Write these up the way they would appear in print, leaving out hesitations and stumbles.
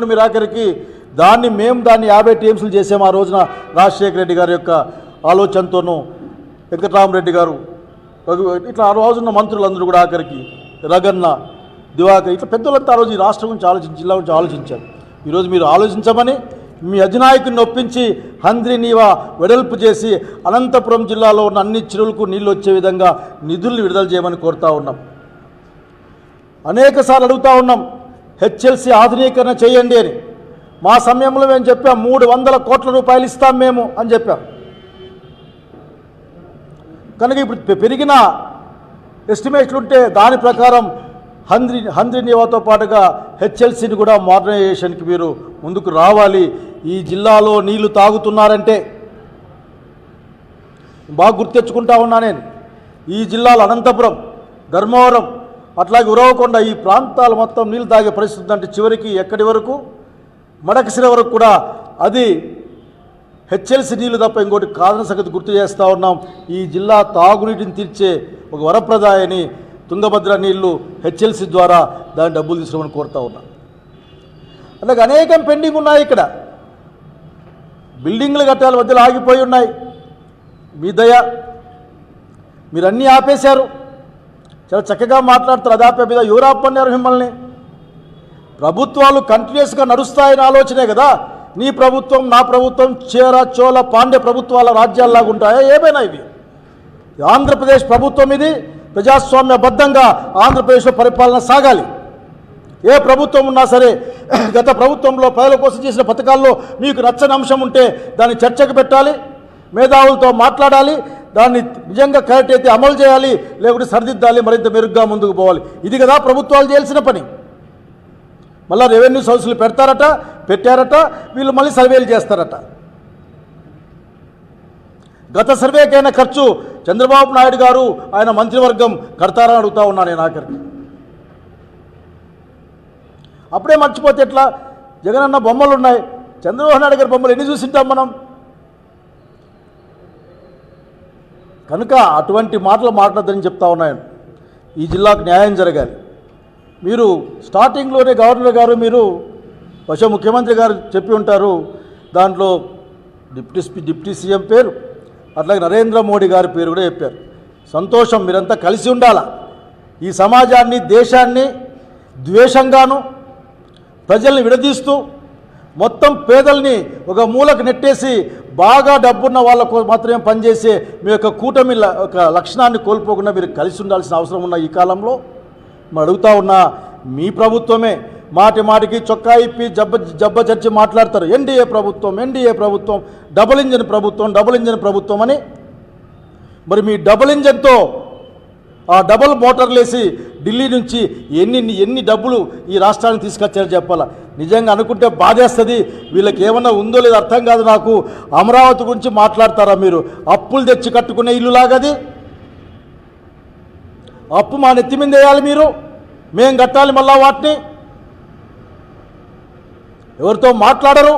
మీరు ఆఖరికి దాన్ని 50 టీమ్స్లు చేసాము ఆ రోజున రాజశేఖర రెడ్డి గారి యొక్క ఆలోచనతోనూ వెంకటరామరెడ్డి గారు ఇట్లా ఆ రోజున్న మంత్రులందరూ కూడా ఆఖరికి రగన్న దివాకర్ ఇట్లా పెద్దలంతా ఆ రోజు ఈ రాష్ట్రం గురించి ఆలోచించి జిల్లా గురించి ఆలోచించారు. ఈరోజు మీరు ఆలోచించమని మీ అధినాయకుడిని ఒప్పించి హంద్రి నీవా వెడల్పు చేసి అనంతపురం జిల్లాలో ఉన్న అన్ని చెరువులకు నీళ్ళు వచ్చే విధంగా నిధుల్ని విడుదల చేయమని కోరుతా ఉన్నాం. అనేకసార్లు అడుగుతూ ఉన్నాం హెచ్ఎల్సీ ఆధునీకరణ చేయండి అని. మా సమయంలో మేము చెప్పాం 300 కోట్ల రూపాయలు ఇస్తాం మేము అని చెప్పాం. కనుక ఇప్పుడు పెరిగిన ఎస్టిమేట్లు ఉంటే దాని ప్రకారం హంద్రి నీవాతో పాటుగా హెచ్ఎల్సీని కూడా మోడర్నైజేషన్కి మీరు ముందుకు రావాలి. ఈ జిల్లాలో నీళ్లు తాగుతున్నారంటే బాగా గుర్తెచ్చుకుంటా ఉన్నా నేను. ఈ జిల్లాలో అనంతపురం, ధర్మవరం, అట్లాగే ఉరవకొండ ఈ ప్రాంతాలు మొత్తం నీళ్ళు తాగే పరిస్థితి అంటే చివరికి ఎక్కడి వరకు మడకసిర వరకు కూడా అది హెచ్ఎల్సీ నీళ్లు తప్ప ఇంకోటి కాదన సంగతి గుర్తు చేస్తూ ఉన్నాం. ఈ జిల్లా తాగునీటిని తీర్చే ఒక వరప్రదాయని తుంగభద్ర నీళ్లు హెచ్ఎల్సీ ద్వారా దాని డబ్బులు తీసుకోమని కోరుతూ ఉన్నాం. అలాగే అనేకం పెండింగ్ ఉన్నాయి. ఇక్కడ బిల్డింగ్లు కట్టాల మధ్యలో ఆగిపోయి ఉన్నాయి. మీ దయ మీరు అన్నీ ఆపేశారు. చాలా చక్కగా మాట్లాడుతారు. అదాపే మీద యూరాప్ అన్నారు మిమ్మల్ని. ప్రభుత్వాలు కంటిన్యూస్గా నడుస్తాయని ఆలోచనే కదా. నీ ప్రభుత్వం నా ప్రభుత్వం చేర చోళ పాండ్య ప్రభుత్వాల రాజ్యాల్లాగా ఉంటాయా? ఏమైనా ఇవి ఆంధ్రప్రదేశ్ ప్రభుత్వం, ఇది ప్రజాస్వామ్యబద్ధంగా ఆంధ్రప్రదేశ్లో పరిపాలన సాగాలి. ఏ ప్రభుత్వం ఉన్నా సరే గత ప్రభుత్వంలో ప్రజల కోసం చేసిన పథకాల్లో మీకు నచ్చని అంశం ఉంటే దాన్ని చర్చకు పెట్టాలి, మేధావులతో మాట్లాడాలి, దాన్ని నిజంగా కరెక్ట్ అయితే అమలు చేయాలి, లేకుంటే సరిదిద్దాలి, మరింత మెరుగ్గా ముందుకు పోవాలి. ఇది కదా ప్రభుత్వాలు చేయాల్సిన పని. మళ్ళీ రెవెన్యూ సోర్సులు పెట్టారట, వీళ్ళు మళ్ళీ సర్వేలు చేస్తారట. గత సర్వేకైనా ఖర్చు చంద్రబాబు నాయుడు గారు ఆయన మంత్రివర్గం కడతారని అడుగుతా ఉన్నాను నేను ఆఖరికి. అప్పుడే మర్చిపోతే ఎట్లా? జగనన్న బొమ్మలు ఉన్నాయి, చంద్రబాబు నాయుడు గారి బొమ్మలు ఎన్ని చూసింటాం మనం. కనుక అటువంటి మాటలు మాట్లాడదని చెప్తా ఉన్నాను. ఈ జిల్లాకు న్యాయం జరగాలి. మీరు స్టార్టింగ్లోనే గవర్నర్ గారు మీరు బహుశా ముఖ్యమంత్రి గారు చెప్పి ఉంటారు, దాంట్లో డిప్యూటీ సీఎం పేరు అట్లాగే నరేంద్ర మోడీ గారి పేరు కూడా చెప్పారు. సంతోషం, మీరంతా కలిసి ఉండాల. ఈ సమాజాన్ని దేశాన్ని ద్వేషంగాను ప్రజల్ని విడదీస్తూ మొత్తం పేదల్ని ఒక మూలకు నెట్టేసి బాగా డబ్బున్న వాళ్ళకు మాత్రమే పనిచేసే మీ యొక్క కూటమి ఒక లక్షణాన్ని కోల్పోకుండా మీరు కలిసి ఉండాల్సిన అవసరం ఉన్న ఈ కాలంలో అడుగుతా ఉన్నా. మీ ప్రభుత్వమే మాటికి చొక్కా ఇప్పి జబ్బ చర్చి మాట్లాడతారు. ఎన్డీఏ ప్రభుత్వం డబుల్ ఇంజన్ ప్రభుత్వం అని. మరి మీ డబుల్ ఇంజన్తో ఆ డబుల్ మోటార్లు వేసి ఢిల్లీ నుంచి ఎన్ని డబ్బులు ఈ రాష్ట్రానికి తీసుకొచ్చారో చెప్పాలా. నిజంగా అనుకుంటే బాధేస్తుంది. వీళ్ళకి ఏమన్నా ఉందో లేదో అర్థం కాదు నాకు. అమరావతి గురించి మాట్లాడతారా మీరు? అప్పులు తెచ్చి కట్టుకునే ఇల్లు లాగది. అప్పు మా నెత్తి మీద వేయాలి మీరు, మేం కట్టాలి మళ్ళా వాటిని. ఎవరితో మాట్లాడరు,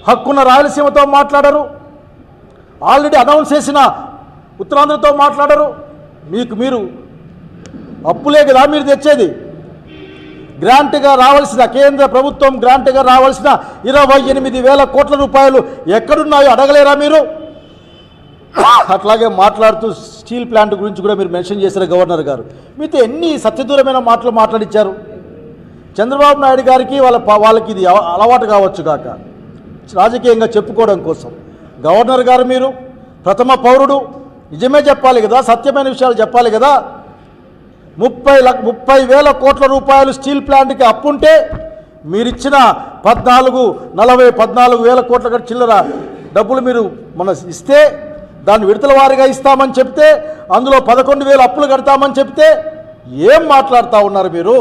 హక్కున్న రాయలసీమతో మాట్లాడరు, ఆల్రెడీ అనౌన్స్ చేసిన ఉత్తరాంధ్రతో మాట్లాడరు. మీరు అప్పులే కదా మీరు తెచ్చేది. గ్రాంట్గా రావాల్సిన కేంద్ర ప్రభుత్వం గ్రాంట్గా రావాల్సిన 28,000 కోట్ల రూపాయలు ఎక్కడున్నాయో అడగలేరా మీరు? అట్లాగే మాట్లాడుతూ స్టీల్ ప్లాంట్ గురించి కూడా మీరు మెన్షన్ చేశారు గవర్నర్ గారు. మీతో ఎన్ని సత్యదూరమైన మాటలు మాట్లాడించారు. చంద్రబాబు నాయుడు గారికి వాళ్ళకి ఇది అలవాటు కావచ్చు కాక రాజకీయంగా చెప్పుకోవడం కోసం. గవర్నర్ గారు మీరు ప్రథమ పౌరుడు, నిజమే చెప్పాలి కదా, సత్యమైన విషయాలు చెప్పాలి కదా. 30,000 కోట్ల రూపాయలు స్టీల్ ప్లాంట్కి అప్పుంటే మీరిచ్చిన 14,000 కోట్ల చిల్లర డబ్బులు మీరు మన ఇస్తే దాన్ని విడతల వారీగా ఇస్తామని చెప్తే అందులో 11,000 అప్పులు కడతామని చెప్తే ఏం మాట్లాడుతూ ఉన్నారు మీరు?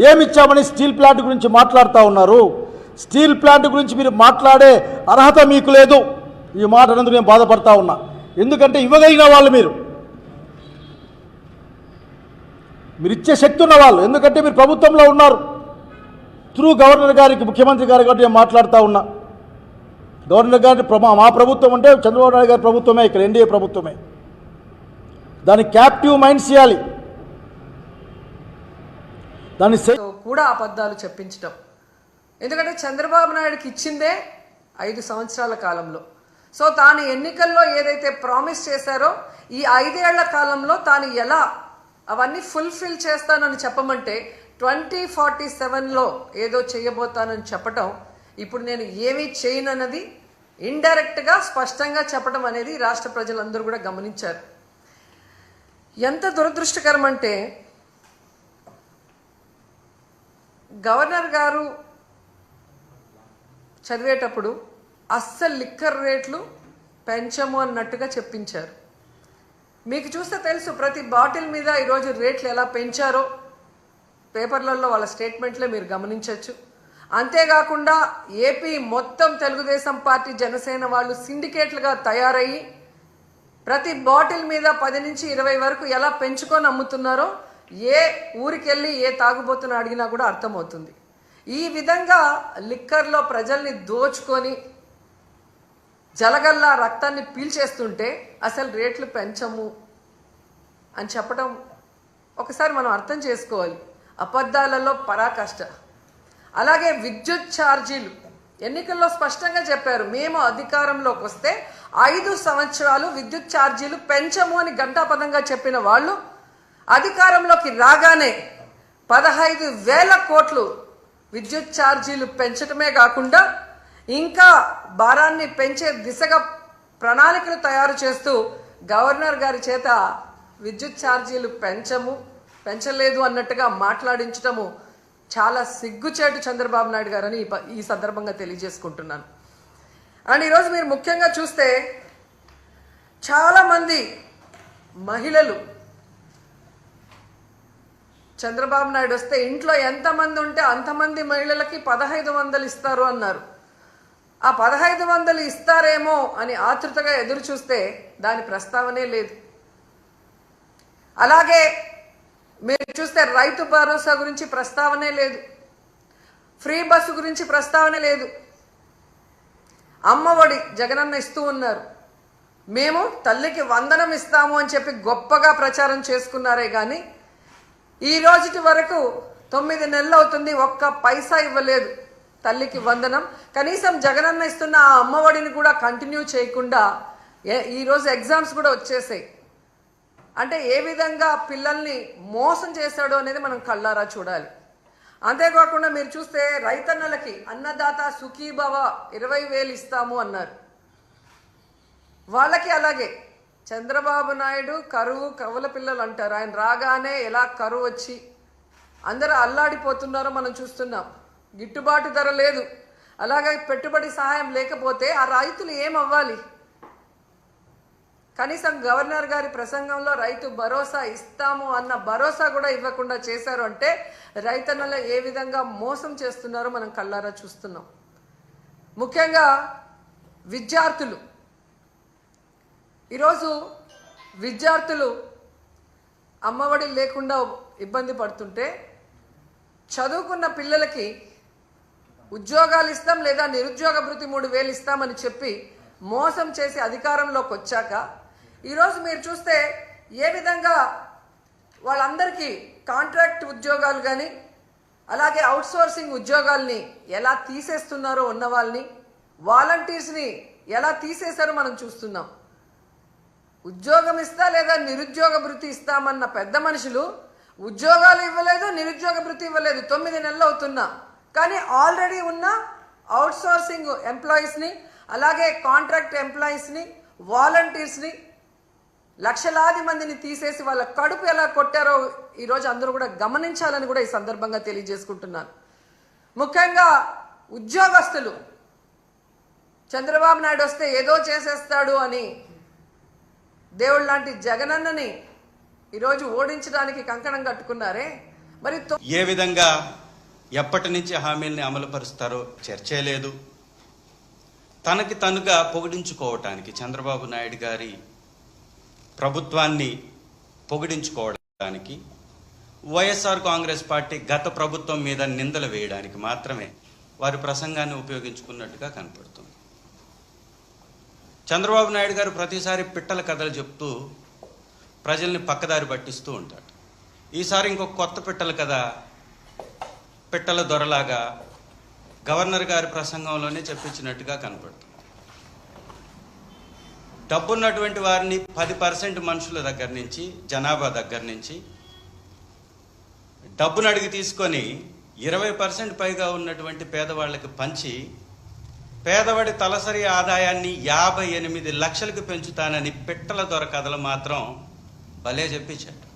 ఏమిచ్చామని స్టీల్ ప్లాంట్ గురించి మాట్లాడుతూ ఉన్నారు. స్టీల్ ప్లాంట్ గురించి మీరు మాట్లాడే అర్హత మీకు లేదు. ఈ మాట అన్నందుకు నేను బాధపడతా ఉన్నా. ఎందుకంటే ఇవ్వగలిగిన వాళ్ళు మీరు ఇచ్చే శక్తి ఉన్న వాళ్ళు. ఎందుకంటే మీరు ప్రభుత్వంలో ఉన్నారు. త్రూ గవర్నర్ గారికి ముఖ్యమంత్రి గారి కాబట్టి నేను మాట్లాడుతూ ఉన్నా. గవర్నర్ గారి మా ప్రభుత్వం అంటే చంద్రబాబు నాయుడు గారి ప్రభుత్వమే, ఇక్కడ ఎన్డీఏ ప్రభుత్వమే. దాన్ని క్యాప్టివ్ మైండ్స్ చేయాలి, దాన్ని కూడా అబద్ధాలు చెప్పించడం. ఎందుకంటే చంద్రబాబు నాయుడుకి ఇచ్చిందే 5 సంవత్సరాల కాలంలో. సో తాను ఎన్నికల్లో ఏదైతే ప్రామిస్ చేశారో ఈ 5 ఏళ్ల కాలంలో తాను ఎలా అవన్నీ ఫుల్ఫిల్ చేస్తానని చెప్పమంటే 2047లో ఏదో చేయబోతానని చెప్పటం, ఇప్పుడు నేను ఏమీ చేయనన్నది ఇండైరెక్ట్గా స్పష్టంగా చెప్పడం అనేది రాష్ట్ర ప్రజలందరూ కూడా గమనించారు. ఎంత దురదృష్టకరం అంటే గవర్నర్ గారు చదివేటప్పుడు అస్సలు లిక్కర్ రేట్లు పెంచము అన్నట్టుగా చెప్పించారు. మీకు చూస్తే తెలుసు ప్రతి బాటిల్ మీద ఈరోజు రేట్లు ఎలా పెంచారో పేపర్లలో వాళ్ళ స్టేట్మెంట్లే మీరు గమనించవచ్చు. అంతేకాకుండా ఏపీ మొత్తం తెలుగుదేశం పార్టీ జనసేన వాళ్ళు సిండికేట్లుగా తయారయ్యి ప్రతి బాటిల్ మీద 10 నుంచి 20 వరకు ఎలా పెంచుకొని అమ్ముతున్నారో ఏ ఊరికెళ్ళి ఏ తాగుబోతున్న అడిగినా కూడా అర్థమవుతుంది. ఈ విధంగా లిక్కర్లో ప్రజల్ని దోచుకొని జలగల్లా రక్తాన్ని పీల్చేస్తుంటే అసలు రేట్లు పెంచము అని చెప్పడం ఒకసారి మనం అర్థం చేసుకోవాలి. అబద్ధాలలో పరాకాష్ట. అలాగే విద్యుత్ ఛార్జీలు ఎన్నికల్లో స్పష్టంగా చెప్పారు, మేము అధికారంలోకి వస్తే 5 సంవత్సరాలు విద్యుత్ ఛార్జీలు పెంచము అని ఘంటాపథంగా చెప్పిన వాళ్ళు అధికారంలోకి రాగానే 15,000 కోట్లు విద్యుత్ ఛార్జీలు పెంచడమే కాకుండా ఇంకా భారాన్ని పెంచే దిశగా ప్రణాళికలు తయారు చేస్తూ గవర్నర్ గారి చేత విద్యుత్ ఛార్జీలు పెంచలేదు అన్నట్టుగా మాట్లాడించడము చాలా సిగ్గుచేటు చంద్రబాబు నాయుడు గారని ఈ సందర్భంగా తెలియజేసుకుంటున్నాను. అండ్ ఈరోజు మీరు ముఖ్యంగా చూస్తే చాలామంది మహిళలు చంద్రబాబు నాయుడు వస్తే ఇంట్లో ఎంతమంది ఉంటే అంతమంది మహిళలకి 1500 ఇస్తారు అన్నారు. ఆ 1500 ఇస్తారేమో అని ఆతృతగా ఎదురు చూస్తే దాని ప్రస్తావనే లేదు. అలాగే మీరు చూస్తే రైతు భరోసా గురించి ప్రస్తావనే లేదు, ఫ్రీ బస్సు గురించి ప్రస్తావన లేదు. అమ్మఒడి జగనన్న ఇస్తూ ఉన్నారు, మేము తల్లికి వందనం ఇస్తాము అని చెప్పి గొప్పగా ప్రచారం చేసుకున్నారే కానీ ఈ రోజుటి వరకు 9 నెలలు అవుతుంది, ఒక్క పైసా ఇవ్వలేదు తల్లికి వందనం. కనీసం జగనన్న ఇస్తున్న ఆ అమ్మఒడిని కూడా కంటిన్యూ చేయకుండా ఈరోజు ఎగ్జామ్స్ కూడా వచ్చేసాయి. అంటే ఏ విధంగా పిల్లల్ని మోసం చేశాడో అనేది మనం కళ్ళారా చూడాలి. అంతేకాకుండా మీరు చూస్తే రైతన్నలకి అన్నదాత సుఖీభవ 20,000 ఇస్తాము అన్నారు. వాళ్ళకి అలాగే చంద్రబాబు నాయుడు కవుల పిల్లలు అంటారు. ఆయన రాగానే ఎలా కరువు వచ్చి అందరూ అల్లాడిపోతున్నారో మనం చూస్తున్నాం. గిట్టుబాటు ధర లేదు, అలాగే పెట్టుబడి సహాయం లేకపోతే ఆ రైతులు ఏమవ్వాలి? కనీసం గవర్నర్ గారి ప్రసంగంలో రైతు భరోసా ఇస్తాము అన్న భరోసా కూడా ఇవ్వకుండా చేశారు అంటే రైతన్నలు ఏ విధంగా మోసం చేస్తున్నారో మనం కళ్ళారా చూస్తున్నాం. ముఖ్యంగా విద్యార్థులు, ఈరోజు విద్యార్థులు అమ్మఒడి లేకుండా ఇబ్బంది పడుతుంటే చదువుకున్న పిల్లలకి ఉద్యోగాలు ఇస్తాం లేదా నిరుద్యోగ భృతి 3,000 ఇస్తామని చెప్పి మోసం చేసి అధికారంలోకి వచ్చాక ఈరోజు మీరు చూస్తే ఏ విధంగా వాళ్ళందరికీ కాంట్రాక్ట్ ఉద్యోగాలు కానీ అలాగే అవుట్సోర్సింగ్ ఉద్యోగాల్ని ఎలా తీసేస్తున్నారో, ఉన్న వాళ్ళని వాలంటీర్స్ని ఎలా తీసేశారో మనం చూస్తున్నాం. ఉద్యోగం ఇస్తా లేదా నిరుద్యోగ భృతి ఇస్తామన్న పెద్ద మనుషులు ఉద్యోగాలు ఇవ్వలేదు, నిరుద్యోగ భృతి ఇవ్వలేదు. 9 నెలలు అవుతున్నా కానీ ఆల్రెడీ ఉన్న అవుట్సోర్సింగ్ ఎంప్లాయీస్ని అలాగే కాంట్రాక్ట్ ఎంప్లాయీస్ని వాలంటీర్స్ని లక్షలాది మందిని తీసేసి వాళ్ళ కడుపు ఎలా కొట్టారో ఈరోజు అందరూ కూడా గమనించాలని కూడా ఈ సందర్భంగా తెలియజేసుకుంటున్నాను. ముఖ్యంగా ఉద్యోగస్తులు చంద్రబాబు నాయుడు వస్తే ఏదో చేసేస్తాడు అని దేవుడు లాంటి జగనన్నని ఈరోజు ఓడించడానికి కంకణం కట్టుకున్నారే. మరి ఏ విధంగా ఎప్పటి నుంచి హామీల్ని అమలుపరుస్తారో చర్చే లేదు. తనకి తనుగా పొగిడించుకోవటానికి చంద్రబాబు నాయుడు గారి ప్రభుత్వాన్ని పొగిడించుకోవడానికి వైఎస్ఆర్ కాంగ్రెస్ పార్టీ గత ప్రభుత్వం మీద నిందలు వేయడానికి మాత్రమే వారి ప్రసంగాన్ని ఉపయోగించుకున్నట్టుగా కనపడుతుంది. చంద్రబాబు నాయుడు గారు ప్రతిసారి పిట్టల కథలు చెప్తూ ప్రజల్ని పక్కదారి పట్టిస్తూ ఉంటాడు. ఈసారి ఇంకొక కొత్త పిట్టల కథ, పిట్టల దొరలాగా గవర్నర్ గారి ప్రసంగంలోనే చెప్పించినట్టుగా కనపడుతుంది. డబ్బున్నటువంటి వారిని 10% మనుషుల దగ్గర నుంచి, జనాభా దగ్గర నుంచి డబ్బును అడిగి తీసుకొని 20% పైగా ఉన్నటువంటి పేదవాళ్ళకి పంచి పేదవాడి తలసరి ఆదాయాన్ని 58 లక్షలకు పెంచుతానని పిట్టల దొర కథలు మాత్రం భలే చెప్పించాడు.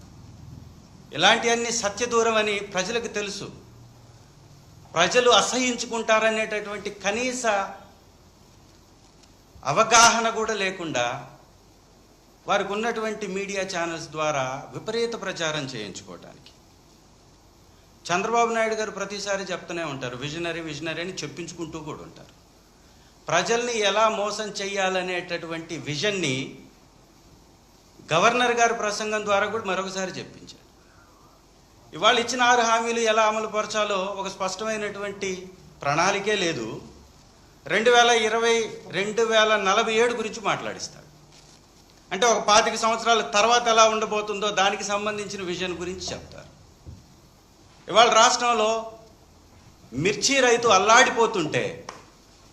ఇలాంటివన్నీ సత్యదూరం అని ప్రజలకు తెలుసు. ప్రజలు అసహించుకుంటారనేటటువంటి కనీస అవగాహన కూడా లేకుండా వారికి ఉన్నటువంటి మీడియా ఛానల్స్ ద్వారా విపరీత ప్రచారం చేయించుకోవడానికి. చంద్రబాబు నాయుడు గారు ప్రతిసారి చెప్తూనే ఉంటారు, విజనరీ అని చెప్పించుకుంటూ కూడా ఉంటారు. ప్రజల్ని ఎలా మోసం చేయాలనేటటువంటి విజన్ని గవర్నర్ గారి ప్రసంగం ద్వారా కూడా మరొకసారి చెప్పించారు. ఇవాళ ఇచ్చిన 6 హామీలు ఎలా అమలు పరచాలో ఒక స్పష్టమైనటువంటి ప్రణాళికే లేదు. 2020, 2047 గురించి మాట్లాడిస్తాడు. అంటే ఒక 25 సంవత్సరాల తర్వాత ఎలా ఉండబోతుందో దానికి సంబంధించిన విజన్ గురించి చెప్తారు. ఇవాళ రాష్ట్రంలో మిర్చి రైతు అల్లాడిపోతుంటే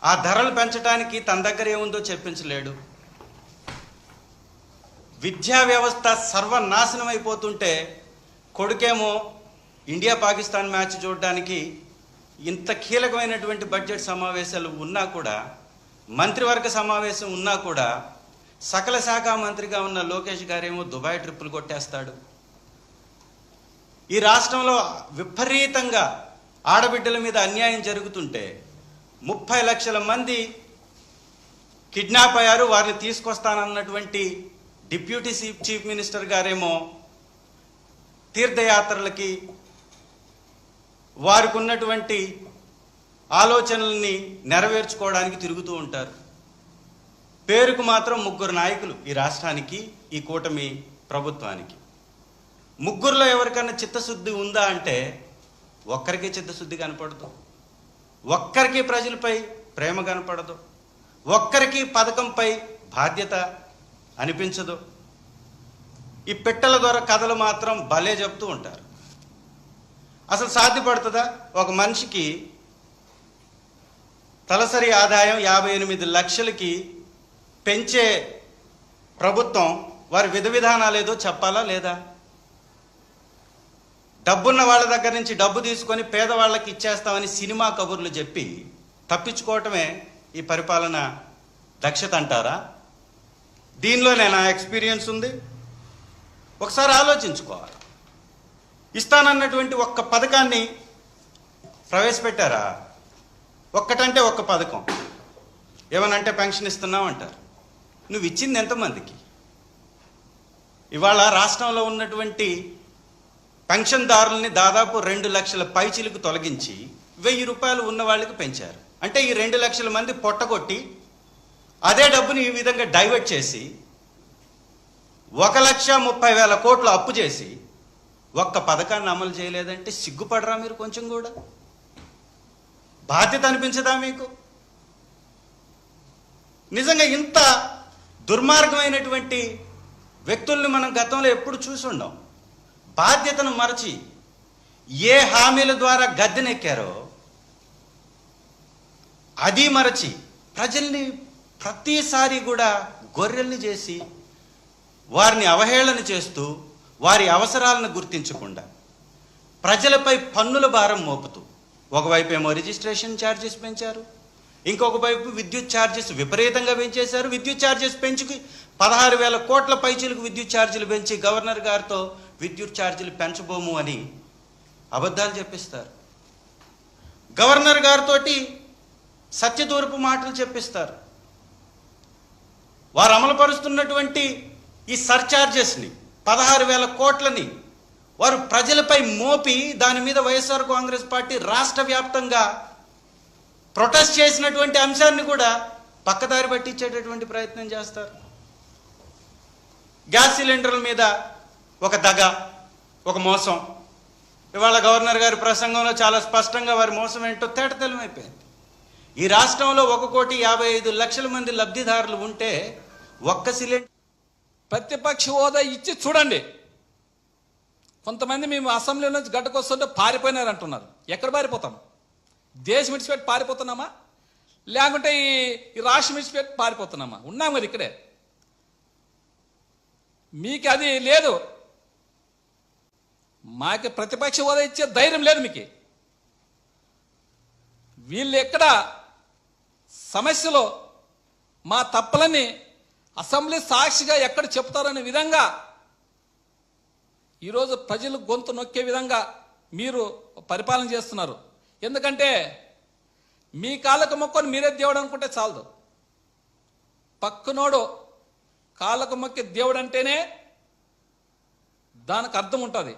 ఆ ధరలు పెంచడానికి తన దగ్గర ఏముందో చెప్పించలేడు. విద్యా వ్యవస్థ సర్వనాశనం అయిపోతుంటే కొడుకేమో ఇండియా పాకిస్తాన్ మ్యాచ్ చూడడానికి ఇంత కీలకమైనటువంటి బడ్జెట్ సమావేశాలు ఉన్నా కూడా, మంత్రివర్గ సమావేశం ఉన్నా కూడా సకల శాఖ మంత్రిగా ఉన్న లోకేష్ గారేమో దుబాయ్ ట్రిప్పులు కొట్టేస్తాడు. ఈ రాష్ట్రంలో విపరీతంగా ఆడబిడ్డల మీద అన్యాయం జరుగుతుంటే 30 లక్షల మంది కిడ్నాప్ అయ్యారు, వారిని తీసుకొస్తానన్నటువంటి డిప్యూటీ చీఫ్ మినిస్టర్ గారేమో తీర్థయాత్రలకి వారికి ఉన్నటువంటి ఆలోచనల్ని నెరవేర్చుకోవడానికి తిరుగుతూ ఉంటారు. పేరుకు మాత్రం 3 నాయకులు ఈ రాష్ట్రానికి, ఈ కూటమి ప్రభుత్వానికి. 3లో ఎవరికన్నా చిత్తశుద్ధి ఉందా అంటే ఒక్కరికి చిత్తశుద్ధి కనపడదు, ఒక్కరికి ప్రజలపై ప్రేమ కనపడదు, ఒక్కరికి పథకంపై బాధ్యత అనిపించదు. ఈ పిట్టల ద్వారా కథలు మాత్రం భలే చెప్తూ ఉంటారు. అసలు సాధ్యపడుతుందా? ఒక మనిషికి తలసరి ఆదాయం 58 లక్షలకి పెంచే ప్రభుత్వం వారి విధానాలు ఏదో చెప్పాలా లేదా? డబ్బున్న వాళ్ళ దగ్గర నుంచి డబ్బు తీసుకొని పేదవాళ్ళకి ఇచ్చేస్తామని సినిమా కబుర్లు చెప్పి తప్పించుకోవటమే ఈ పరిపాలన దక్షత అంటారా? దీనిలోనే నా ఎక్స్పీరియన్స్ ఉంది. ఒకసారి ఆలోచించుకోవాలి. ఇస్తానన్నటువంటి ఒక్క పథకాన్ని ప్రవేశపెట్టారా? ఒక్కటంటే ఒక్క పథకం. ఏమనంటే పెన్షన్ ఇస్తున్నావు అంటారు. నువ్వు ఇచ్చింది ఎంతమందికి? ఇవాళ రాష్ట్రంలో ఉన్నటువంటి పెన్షన్దారుల్ని దాదాపు 2 లక్షల పైచిలకు తొలగించి 1000 రూపాయలు ఉన్న వాళ్ళకి పెంచారు. అంటే ఈ 2 లక్షల మంది పొట్టగొట్టి అదే డబ్బుని ఈ విధంగా డైవర్ట్ చేసి 1,30,000 కోట్లు అప్పు చేసి ఒక్క పథకాన్ని అమలు చేయలేదంటే సిగ్గుపడరా మీరు? కొంచెం కూడా బాధ్యత అనిపించదా మీకు? నిజంగా ఇంత దుర్మార్గమైనటువంటి వ్యక్తుల్ని మనం గతంలో ఎప్పుడు చూసి ఉండం. బాధ్యతను మరచి ఏ హామీల ద్వారా గద్దెనెక్కారో అది మరచి ప్రజల్ని ప్రతిసారి కూడా గొర్రెల్ని చేసి వారిని అవహేళన చేస్తూ వారి అవసరాలను గుర్తించకుండా ప్రజలపై పన్నుల భారం మోపుతూ ఒకవైపు ఏమో రిజిస్ట్రేషన్ ఛార్జెస్ పెంచారు, ఇంకొక వైపు విద్యుత్ ఛార్జెస్ విపరీతంగా పెంచేశారు. విద్యుత్ ఛార్జెస్ పెంచుకి 16,000 కోట్ల పైచీలకు విద్యుత్ ఛార్జీలు పెంచి గవర్నర్ గారితో విద్యుత్ ఛార్జీలు పెంచబోము అని అబద్ధాలు చెప్పిస్తారు. గవర్నర్ గారితో సత్యదూరపు మాటలు చెప్పిస్తారు. వారు అమలుపరుస్తున్నటువంటి ఈ సర్ఛార్జెస్ని 16,000 కోట్లని వారు ప్రజలపై మోపి దాని మీద వైఎస్ఆర్ కాంగ్రెస్ పార్టీ రాష్ట్ర వ్యాప్తంగా ప్రొటెస్ట్ చేసినటువంటి అంశాన్ని కూడా పక్కదారి పట్టించేటటువంటి ప్రయత్నం చేస్తారు. గ్యాస్ సిలిండర్ల మీద ఒక దగ, ఒక మోసం. ఇవాళ గవర్నర్ గారి ప్రసంగంలో చాలా స్పష్టంగా వారి మోసం ఏంటో తేటతెల్లమైపోయింది. ఈ రాష్ట్రంలో 1,55,00,000 మంది లబ్ధిదారులు ఉంటే ఒక్క సిలిండర్ ప్రతిపక్ష హోదా ఇచ్చి చూడండి. కొంతమంది మేము అసెంబ్లీ నుంచి గడ్డకొస్తుంటే పారిపోయినారు అంటున్నారు. ఎక్కడ పారిపోతాం? దేశం విడిచిపెట్టి పారిపోతున్నామా, లేకుంటే ఈ రాష్ట్రం విడిచిపెట్టి పారిపోతున్నామా? ఉన్నాం కదా ఇక్కడే. మీకు అది లేదు, మాకు ప్రతిపక్ష హోదా ఇచ్చే ధైర్యం లేదు మీకు. వీళ్ళు ఎక్కడ సమస్యలో మా తప్పులని అసెంబ్లీ సాక్షిగా ఎక్కడ చెప్తారనే విధంగా ఈరోజు ప్రజలు గొంతు నొక్కే విధంగా మీరు పరిపాలన చేస్తున్నారు. ఎందుకంటే మీ కాళ్ళకు మొక్కని మీరే దేవుడు అనుకుంటే చాలదు. పక్కనోడు కాళ్ళకు మొక్కి దేవుడు అంటేనే దానికి అర్థం ఉంటుంది.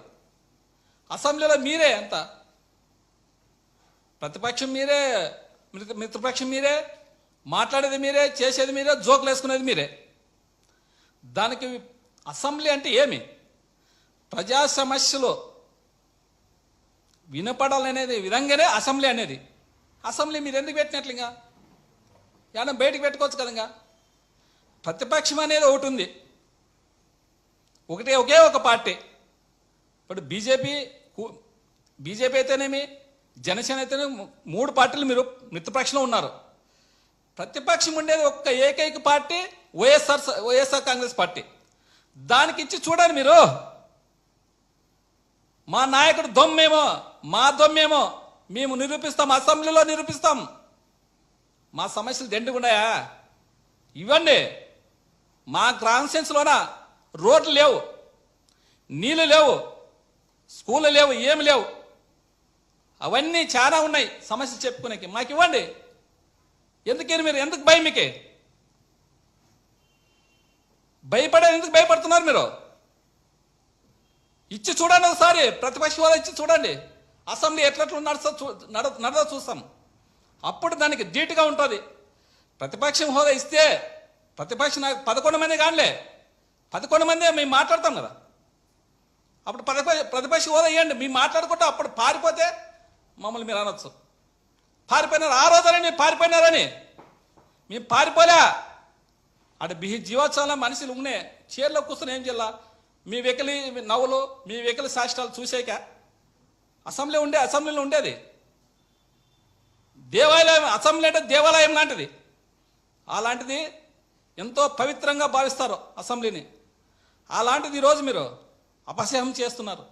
అసెంబ్లీలో మీరే అంత, ప్రతిపక్షం మీరే, మిత్రపక్షం మీరే, మాట్లాడేది మీరే, చేసేది మీరే, జోకులు వేసుకునేది మీరే. దానికి అసెంబ్లీ అంటే ఏమి? ప్రజా సమస్యలు వినపడాలనేది విధంగానే అసెంబ్లీ అనేది. అసెంబ్లీ మీరు ఎందుకు పెట్టినట్లు? ఇంకా ఏమన్నా బయటకు పెట్టుకోవచ్చు కదా. ఇంకా ప్రతిపక్షం అనేది ఒకటి ఉంది, ఒకే ఒక పార్టీ. ఇప్పుడు బీజేపీ అయితేనేమి, జనసేన అయితేనేమి, 3 పార్టీలు మీరు మిత్రపక్షంలో ఉన్నారు. ప్రతిపక్షం ఉండేది ఒక్క ఏకైక పార్టీ వైఎస్ఆర్ కాంగ్రెస్ పార్టీ. దానికి ఇచ్చి చూడండి మీరు. మా నాయకుడు దొమ్మేమో, మా దొమ్మేమో మేము నిరూపిస్తాం, అసెంబ్లీలో నిరూపిస్తాం. మా సమస్యలు దండిగున్నాయా ఇవ్వండి. మా కాన్స్టిట్యున్సీలోన రోడ్లు లేవు, నీళ్ళు లేవు, స్కూళ్ళు లేవు, ఏమి లేవు. అవన్నీ చాలా ఉన్నాయి సమస్యలు చెప్పుకునేకి. మాకు ఇవ్వండి. ఎందుకని మీరు, ఎందుకు భయం? మీకే భయపడేది ఎందుకు? భయపడుతున్నారు మీరు. ఇచ్చి చూడండి ఒకసారి, ప్రతిపక్ష హోదా ఇచ్చి చూడండి. అసెంబ్లీ ఎట్లా నడదో చూస్తాం. అప్పుడు దానికి ధీటుగా ఉంటుంది. ప్రతిపక్షం హోదా ఇస్తే ప్రతిపక్ష 11 మంది కానిలే, 11 మంది మేము మాట్లాడతాం కదా. అప్పుడు ప్రతిపక్ష హోదా ఇవ్వండి, మేము మాట్లాడుకుంటూ. అప్పుడు పారిపోతే మమ్మల్ని మీరు అనొచ్చు, పారిపోయినారు. ఆ రోజునని పారిపోయినారని. మేము పారిపోలే. అక్కడ జీవోత్సవంలో మనుషులు ఉన్నాయి, చీరలో కూర్చొని ఏం చేయాల? మీ వెకిలి నవ్వులు, మీ వెకిలి శాస్త్రాలు చూసాక అసెంబ్లీలో ఉండేది దేవాలయం. అసెంబ్లీ అంటే దేవాలయం లాంటిది. అలాంటిది ఎంతో పవిత్రంగా భావిస్తారు అసెంబ్లీని. అలాంటిది ఈరోజు మీరు అపశయం చేస్తున్నారు.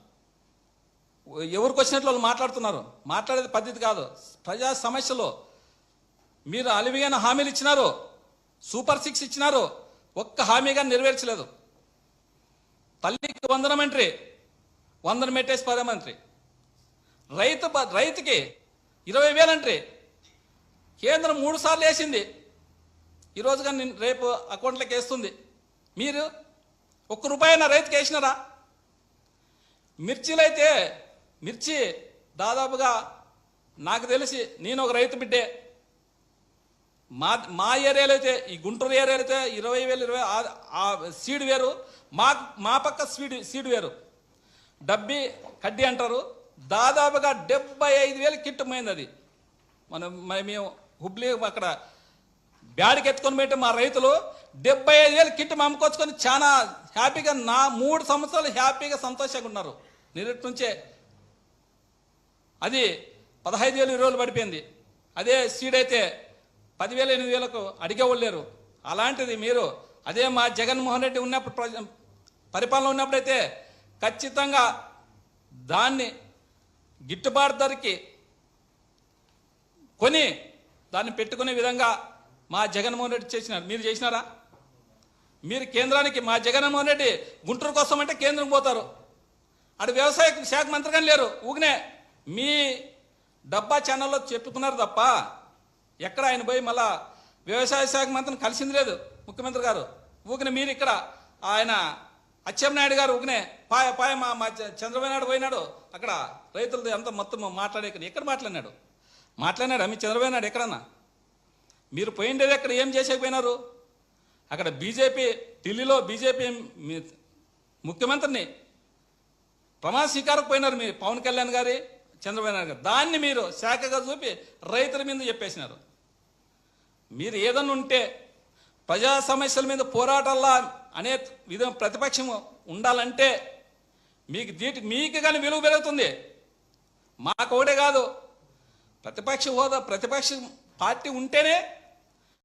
ఎవరికి వచ్చినట్లు వాళ్ళు మాట్లాడుతున్నారు. మాట్లాడేది పద్ధతి కాదు. ప్రజా సమస్యలు మీరు అలివిగైన హామీలు ఇచ్చినారు, సూపర్ 6 ఇచ్చినారు, ఒక్క హామీగా నెరవేర్చలేదు. తల్లికి వందనమంట్రి, 100 మెట్టేసి పదమంత్రి. రైతుకి 20,000 అంట్రి. కేంద్రం 3 సార్లు వేసింది, ఈరోజు కానీ రేపు అకౌంట్లోకి వేస్తుంది. మీరు ₹1 రైతుకి వేసినారా? మిర్చి దాదాపుగా నాకు తెలిసి, నేను ఒక రైతు బిడ్డే. మా ఏరియాలో అయితే, ఈ గుంటూరు ఏరియాలో అయితే 20,000 సీడ్ వేరు, మా పక్క సీడ్ వేరు. డబ్బి కడ్డీ అంటారు. దాదాపుగా 75,000 కిట్ పోయింది. అది మేము హుబ్లీ అక్కడ బ్యాడికి ఎత్తుకొని పెట్టి మా రైతులు 75,000 కిట్ అమ్ముకొచ్చుకొని చాలా హ్యాపీగా 3 సంవత్సరాలు హ్యాపీగా సంతోషంగా ఉన్నారు. నిరుటి నుంచే అది 15,000 20,000 పడిపోయింది. అదే సీడ్ అయితే 10,000 8,000కు అడిగేవాళ్ళు లేరు. అలాంటిది మీరు అదే మా జగన్మోహన్ రెడ్డి ఉన్నప్పుడు పరిపాలన ఉన్నప్పుడైతే ఖచ్చితంగా దాన్ని గిట్టుబాటు ధరకి కొని దాన్ని పెట్టుకునే విధంగా మా జగన్మోహన్ రెడ్డి చేసినారు. మీరు చేసినారా? మీరు కేంద్రానికి, మా జగన్మోహన్ రెడ్డి గుంటూరు కోసం అంటే కేంద్రం పోతారు. అటు వ్యవసాయ శాఖ మంత్రి కానీ లేరు. ఊగినే మీ డబ్బా ఛానల్లో చెప్పుకున్నారు తప్ప ఎక్కడ ఆయన పోయి మళ్ళా వ్యవసాయ శాఖ మంత్రిని కలిసింది లేదు ముఖ్యమంత్రి గారు. ఊగిన మీరు ఇక్కడ ఆయన అచ్చెన్నాయుడు గారు ఊగినే పాయ మా చంద్రబాబు నాయుడు పోయినాడు. అక్కడ రైతులది అంతా మొత్తం ఎక్కడ మాట్లాడినాడు మీ చంద్రబాబు నాయుడు ఎక్కడన్నా? మీరు పోయిండేది ఎక్కడ? ఏం చేసేకపోయినారు? అక్కడ బీజేపీ, ఢిల్లీలో బీజేపీ ముఖ్యమంత్రిని ప్రమాణ స్వీకారకు పోయినారు మీ పవన్ కళ్యాణ్ గారి, చంద్రబాబు నాయుడు గారు. దాన్ని మీరు శాఖగా చూపి రైతుల మీద చెప్పేసినారు. మీరు ఏదన్నా ఉంటే ప్రజా సమస్యల మీద పోరాటాలా అనే విధం ప్రతిపక్షం ఉండాలంటే మీకు కానీ విలువ పెరుగుతుంది. మాకు ఒకటే కాదు, ప్రతిపక్ష హోదా ప్రతిపక్ష పార్టీ ఉంటేనే